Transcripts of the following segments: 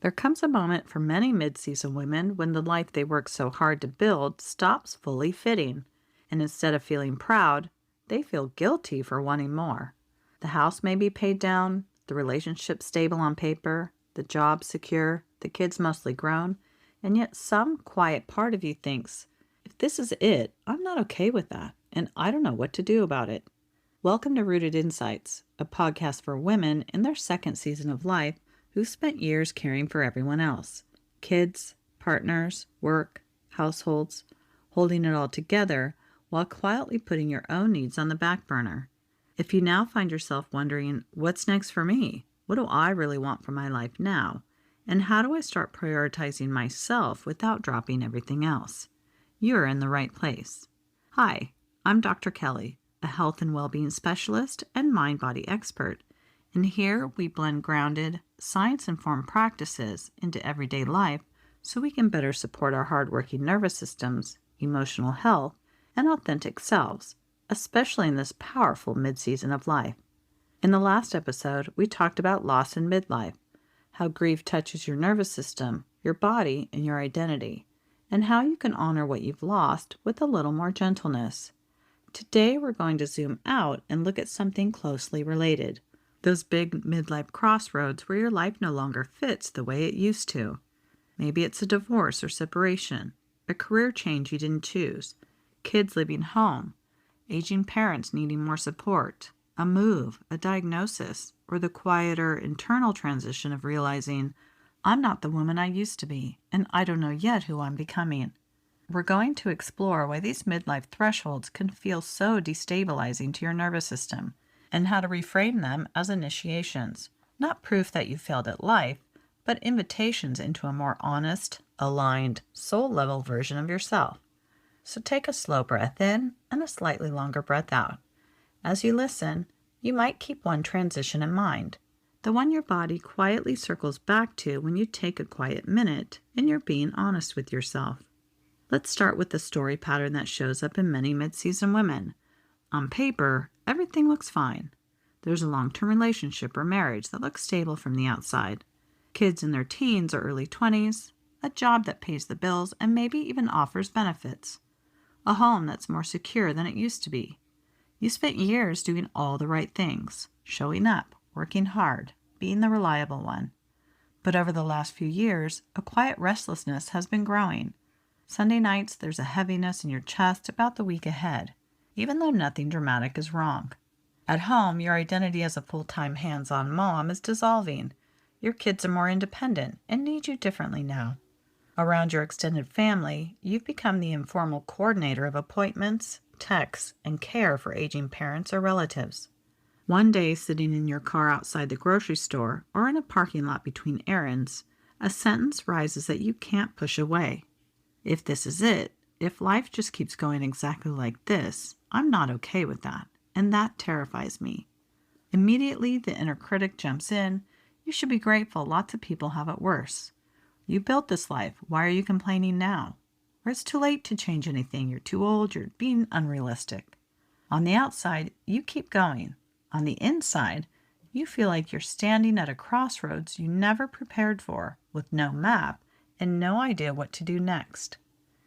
There comes a moment for many mid-season women when the life they worked so hard to build stops fully fitting, and instead of feeling proud, they feel guilty for wanting more. The house may be paid down, the relationship stable on paper, the job secure, the kids mostly grown, and yet some quiet part of you thinks, if this is it, I'm not okay with that, and I don't know what to do about it. Welcome to Rooted Insights, a podcast for women in their second season of life who spent years caring for everyone else. Kids, partners, work, households, holding it all together while quietly putting your own needs on the back burner. If you now find yourself wondering, what's next for me? What do I really want from my life now? And how do I start prioritizing myself without dropping everything else? You're in the right place. Hi, I'm Dr. Kelley, a health and well-being specialist and mind-body expert. And here we blend grounded, science-informed practices into everyday life so we can better support our hardworking nervous systems, emotional health, and authentic selves, especially in this powerful mid-season of life. In the last episode, we talked about loss in midlife, how grief touches your nervous system, your body, and your identity, and how you can honor what you've lost with a little more gentleness. Today, we're going to zoom out and look at something closely related. Those big midlife crossroads where your life no longer fits the way it used to. Maybe it's a divorce or separation, a career change you didn't choose, kids leaving home, aging parents needing more support, a move, a diagnosis, or the quieter internal transition of realizing, I'm not the woman I used to be, and I don't know yet who I'm becoming. We're going to explore why these midlife thresholds can feel so destabilizing to your nervous system, and how to reframe them as initiations, not proof that you failed at life, but invitations into a more honest, aligned, soul-level version of yourself. So take a slow breath in and a slightly longer breath out. As you listen, you might keep one transition in mind, the one your body quietly circles back to when you take a quiet minute and you're being honest with yourself. Let's start with the story pattern that shows up in many mid-season women. On paper, everything looks fine. There's a long-term relationship or marriage that looks stable from the outside. Kids in their teens or early 20s, a job that pays the bills and maybe even offers benefits. A home that's more secure than it used to be. You spent years doing all the right things, showing up, working hard, being the reliable one. But over the last few years, a quiet restlessness has been growing. Sunday nights, there's a heaviness in your chest about the week ahead, even though nothing dramatic is wrong. At home, your identity as a full-time hands-on mom is dissolving. Your kids are more independent and need you differently now. Around your extended family, you've become the informal coordinator of appointments, texts, and care for aging parents or relatives. One day, sitting in your car outside the grocery store or in a parking lot between errands, a sentence rises that you can't push away. If this is it, if life just keeps going exactly like this, I'm not okay with that, and that terrifies me. Immediately, the inner critic jumps in. You should be grateful lots of people have it worse. You built this life. Why are you complaining now? Or it's too late to change anything. You're too old. You're being unrealistic. On the outside, you keep going. On the inside, you feel like you're standing at a crossroads you never prepared for, with no map and no idea what to do next.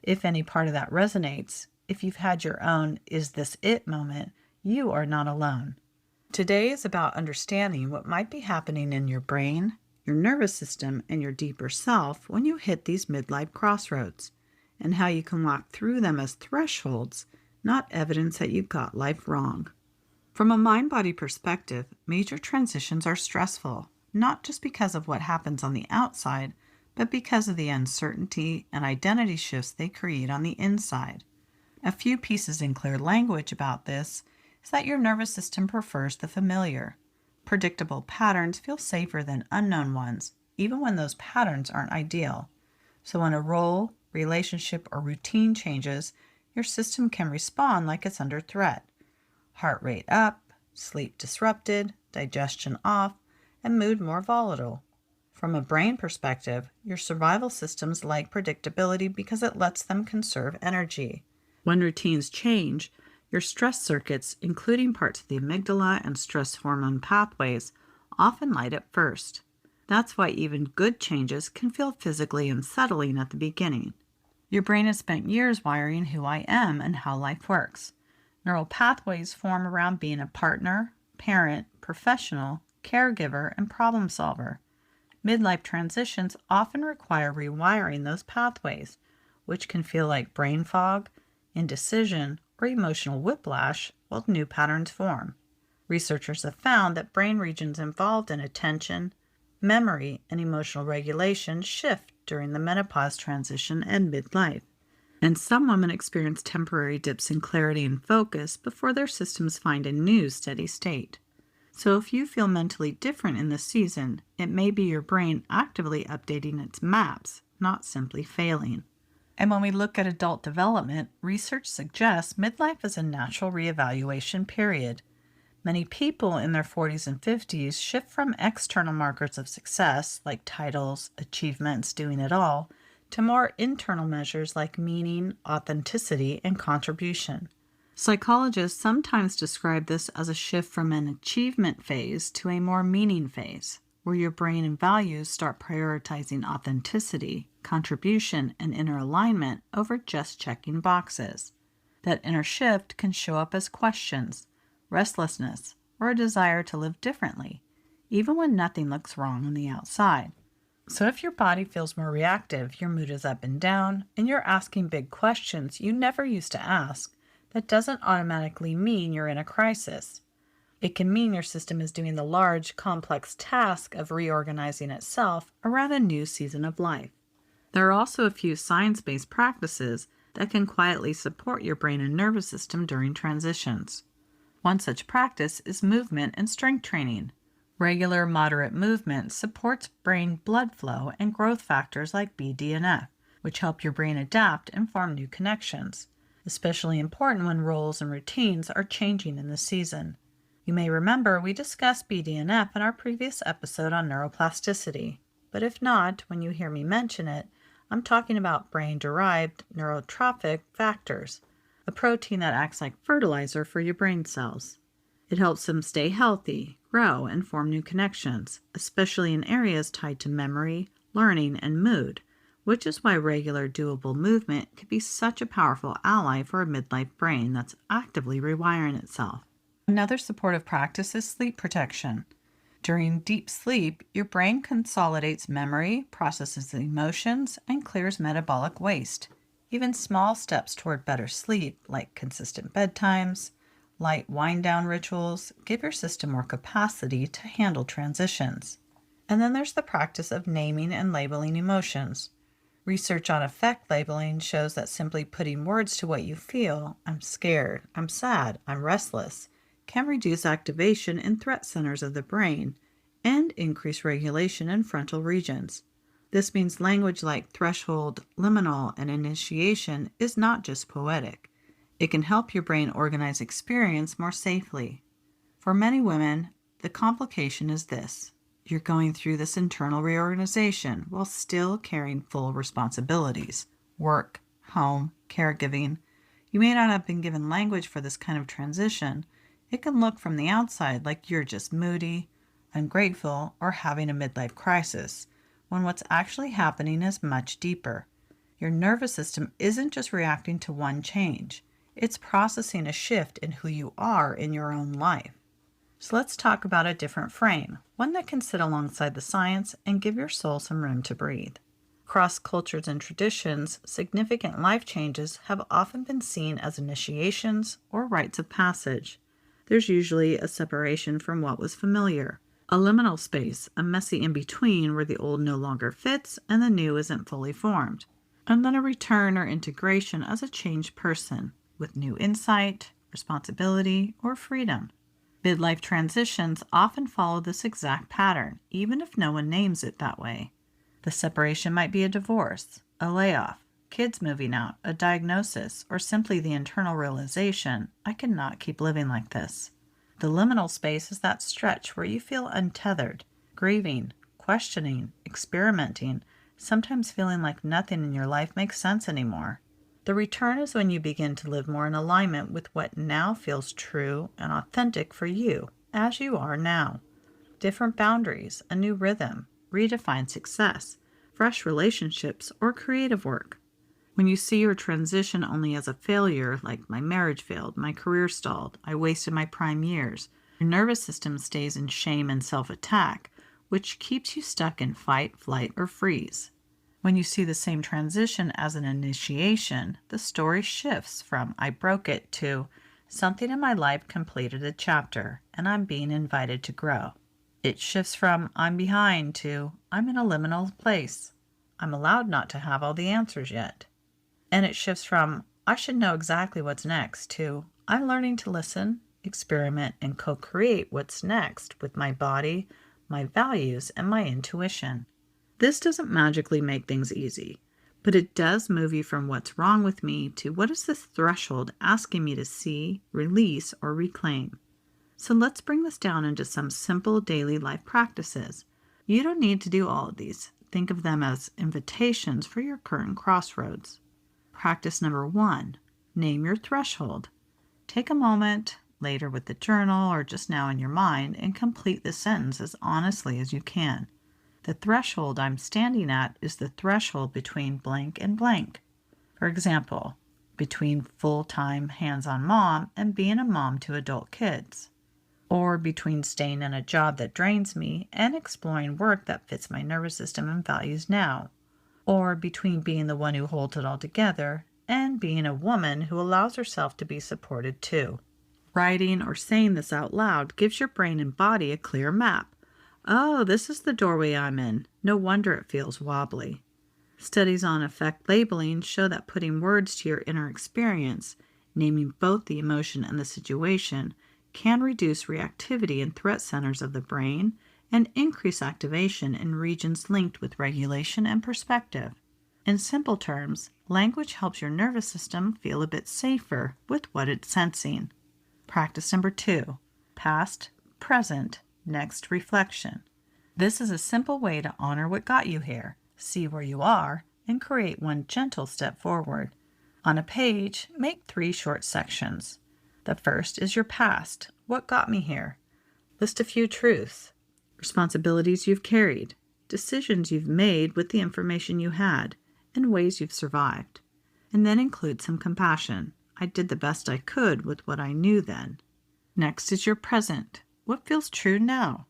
If any part of that resonates, if you've had your own "is this it" moment, you are not alone. Today is about understanding what might be happening in your brain, your nervous system, and your deeper self when you hit these midlife crossroads, and how you can walk through them as thresholds, not evidence that you've got life wrong. From a mind-body perspective, major transitions are stressful, not just because of what happens on the outside, but because of the uncertainty and identity shifts they create on the inside. A few pieces in clear language about this is that your nervous system prefers the familiar. Predictable patterns feel safer than unknown ones, even when those patterns aren't ideal. So when a role, relationship, or routine changes, your system can respond like it's under threat. Heart rate up, sleep disrupted, digestion off, and mood more volatile. From a brain perspective, your survival systems like predictability because it lets them conserve energy. When routines change, your stress circuits, including parts of the amygdala and stress hormone pathways, often light up first. That's why even good changes can feel physically unsettling at the beginning. Your brain has spent years wiring who I am and how life works. Neural pathways form around being a partner, parent, professional, caregiver, and problem solver. Midlife transitions often require rewiring those pathways, which can feel like brain fog, indecision, or emotional whiplash while new patterns form. Researchers have found that brain regions involved in attention, memory, and emotional regulation shift during the menopause transition and midlife. And some women experience temporary dips in clarity and focus before their systems find a new steady state. So if you feel mentally different in this season, it may be your brain actively updating its maps, not simply failing. And when we look at adult development, research suggests midlife is a natural reevaluation period. Many people in their 40s and 50s shift from external markers of success, like titles, achievements, doing it all, to more internal measures like meaning, authenticity, and contribution. Psychologists sometimes describe this as a shift from an achievement phase to a more meaning phase, where your brain and values start prioritizing authenticity, contribution, and inner alignment over just checking boxes. That inner shift can show up as questions, restlessness, or a desire to live differently, even when nothing looks wrong on the outside. So if your body feels more reactive, your mood is up and down, and you're asking big questions you never used to ask, that doesn't automatically mean you're in a crisis. It can mean your system is doing the large, complex task of reorganizing itself around a new season of life. There are also a few science-based practices that can quietly support your brain and nervous system during transitions. One such practice is movement and strength training. Regular, moderate movement supports brain blood flow and growth factors like BDNF, which help your brain adapt and form new connections, especially important when roles and routines are changing in the season. You may remember we discussed BDNF in our previous episode on neuroplasticity, but if not, when you hear me mention it, I'm talking about brain-derived neurotrophic factors, a protein that acts like fertilizer for your brain cells. It helps them stay healthy, grow, and form new connections, especially in areas tied to memory, learning, and mood, which is why regular doable movement can be such a powerful ally for a midlife brain that's actively rewiring itself. Another supportive practice is sleep protection. During deep sleep, your brain consolidates memory, processes emotions, and clears metabolic waste. Even small steps toward better sleep, like consistent bedtimes, light wind-down rituals, give your system more capacity to handle transitions. And then there's the practice of naming and labeling emotions. Research on affect labeling shows that simply putting words to what you feel, I'm scared, I'm sad, I'm restless, can reduce activation in threat centers of the brain and increase regulation in frontal regions. This means language like threshold, liminal, and initiation is not just poetic. It can help your brain organize experience more safely. For many women, the complication is this. You're going through this internal reorganization while still carrying full responsibilities. Work, home, caregiving. You may not have been given language for this kind of transition. It can look from the outside like you're just moody, ungrateful, or having a midlife crisis, when what's actually happening is much deeper. Your nervous system isn't just reacting to one change. It's processing a shift in who you are in your own life. So let's talk about a different frame, one that can sit alongside the science and give your soul some room to breathe. Across cultures and traditions, significant life changes have often been seen as initiations or rites of passage. There's usually a separation from what was familiar, a liminal space, a messy in-between where the old no longer fits and the new isn't fully formed, and then a return or integration as a changed person with new insight, responsibility, or freedom. Midlife transitions often follow this exact pattern, even if no one names it that way. The separation might be a divorce, a layoff, kids moving out, a diagnosis, or simply the internal realization, I cannot keep living like this. The liminal space is that stretch where you feel untethered, grieving, questioning, experimenting, sometimes feeling like nothing in your life makes sense anymore. The return is when you begin to live more in alignment with what now feels true and authentic for you, as you are now. Different boundaries, a new rhythm, redefine success, fresh relationships, or creative work. When you see your transition only as a failure, like my marriage failed, my career stalled, I wasted my prime years, your nervous system stays in shame and self-attack, which keeps you stuck in fight, flight, or freeze. When you see the same transition as an initiation, the story shifts from I broke it to something in my life completed a chapter, and I'm being invited to grow. It shifts from I'm behind to I'm in a liminal place. I'm allowed not to have all the answers yet. And it shifts from I should know exactly what's next to I'm learning to listen, experiment, and co-create what's next with my body, my values, and my intuition. This doesn't magically make things easy, but it does move you from what's wrong with me to what is this threshold asking me to see, release, or reclaim. So let's bring this down into some simple daily life practices. You don't need to do all of these. Think of them as invitations for your current crossroads. Practice number 1, name your threshold. Take a moment, later with the journal or just now in your mind, and complete the sentence as honestly as you can. The threshold I'm standing at is the threshold between blank and blank. For example, between full-time hands-on mom and being a mom to adult kids. Or between staying in a job that drains me and exploring work that fits my nervous system and values now. Or between being the one who holds it all together and being a woman who allows herself to be supported too. Writing or saying this out loud gives your brain and body a clear map. Oh, this is the doorway I'm in. No wonder it feels wobbly. Studies on affect labeling show that putting words to your inner experience, naming both the emotion and the situation, can reduce reactivity in threat centers of the brain and increase activation in regions linked with regulation and perspective. In simple terms, language helps your nervous system feel a bit safer with what it's sensing. Practice number 2, past, present, next reflection. This is a simple way to honor what got you here, see where you are, and create one gentle step forward. On a page, make 3 short sections. The first is your past, what got me here. List a few truths, responsibilities you've carried, decisions you've made with the information you had, and ways you've survived. And then include some compassion. I did the best I could with what I knew then. Next is your present. What feels true now?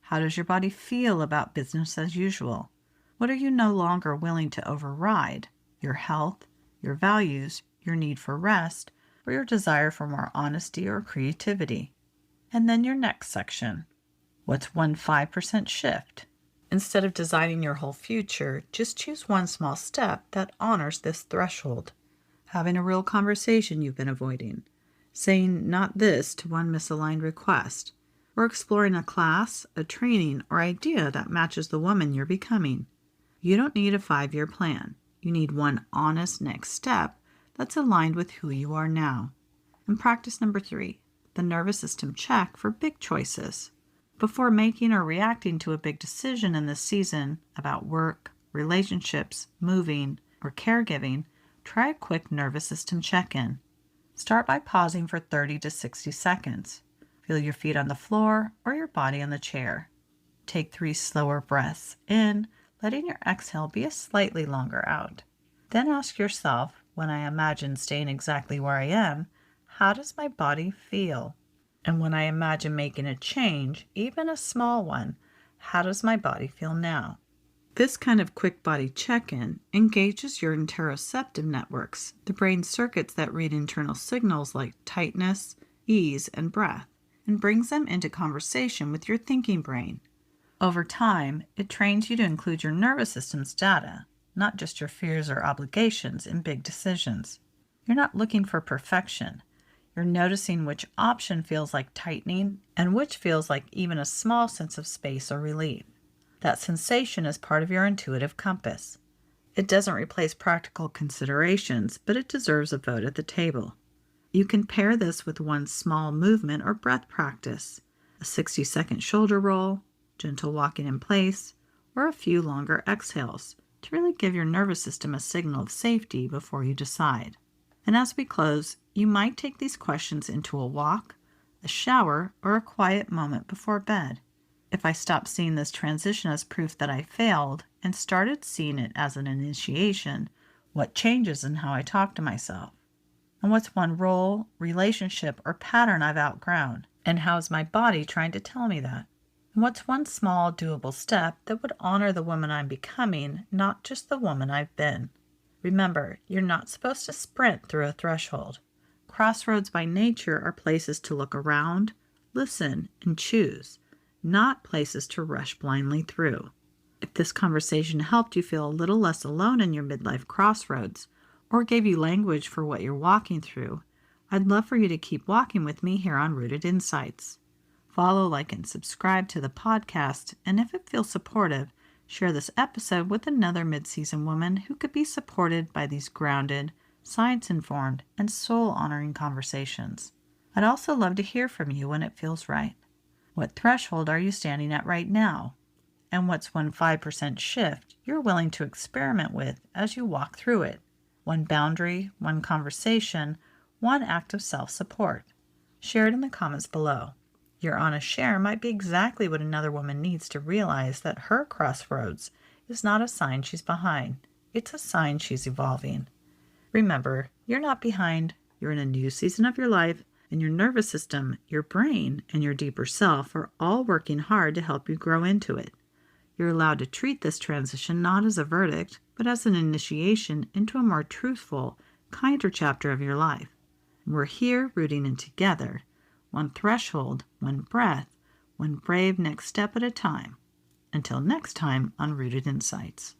How does your body feel about business as usual? What are you no longer willing to override? Your health, your values, your need for rest, or your desire for more honesty or creativity? And then your next section. What's one 5% shift? Instead of designing your whole future, just choose one small step that honors this threshold. Having a real conversation you've been avoiding. Saying not this to one misaligned request. Or exploring a class, a training, or idea that matches the woman you're becoming. You don't need a 5-year plan. You need one honest next step that's aligned with who you are now. And practice number 3, the nervous system check for big choices. Before making or reacting to a big decision in this season about work, relationships, moving, or caregiving, try a quick nervous system check-in. Start by pausing for 30 to 60 seconds. Feel your feet on the floor or your body on the chair. Take 3 slower breaths in, letting your exhale be a slightly longer out. Then ask yourself, when I imagine staying exactly where I am, how does my body feel? And when I imagine making a change, even a small one, how does my body feel now? This kind of quick body check-in engages your interoceptive networks, the brain circuits that read internal signals like tightness, ease, and breath, and brings them into conversation with your thinking brain. Over time, it trains you to include your nervous system's data, not just your fears or obligations in big decisions. You're not looking for perfection. You're noticing which option feels like tightening and which feels like even a small sense of space or relief. That sensation is part of your intuitive compass. It doesn't replace practical considerations, but it deserves a vote at the table. You can pair this with one small movement or breath practice, a 60-second shoulder roll, gentle walking in place, or a few longer exhales to really give your nervous system a signal of safety before you decide. And as we close, you might take these questions into a walk, a shower, or a quiet moment before bed. If I stopped seeing this transition as proof that I failed and started seeing it as an initiation, what changes in how I talk to myself? And what's one role, relationship, or pattern I've outgrown? And how is my body trying to tell me that? And what's one small, doable step that would honor the woman I'm becoming, not just the woman I've been? Remember, you're not supposed to sprint through a threshold. Crossroads by nature are places to look around, listen, and choose, not places to rush blindly through. If this conversation helped you feel a little less alone in your midlife crossroads, or gave you language for what you're walking through, I'd love for you to keep walking with me here on Rooted Insights. Follow, like, and subscribe to the podcast, and if it feels supportive, share this episode with another mid-season woman who could be supported by these grounded, science-informed, and soul-honoring conversations. I'd also love to hear from you when it feels right. What threshold are you standing at right now? And what's one 5% shift you're willing to experiment with as you walk through it? One boundary, one conversation, one act of self-support. Share it in the comments below. Your honest share might be exactly what another woman needs to realize that her crossroads is not a sign she's behind. It's a sign she's evolving. Remember, you're not behind. You're in a new season of your life, and your nervous system, your brain, and your deeper self are all working hard to help you grow into it. You're allowed to treat this transition not as a verdict, but as an initiation into a more truthful, kinder chapter of your life. We're here rooting in together, one threshold, one breath, one brave next step at a time. Until next time on Rooted Insights.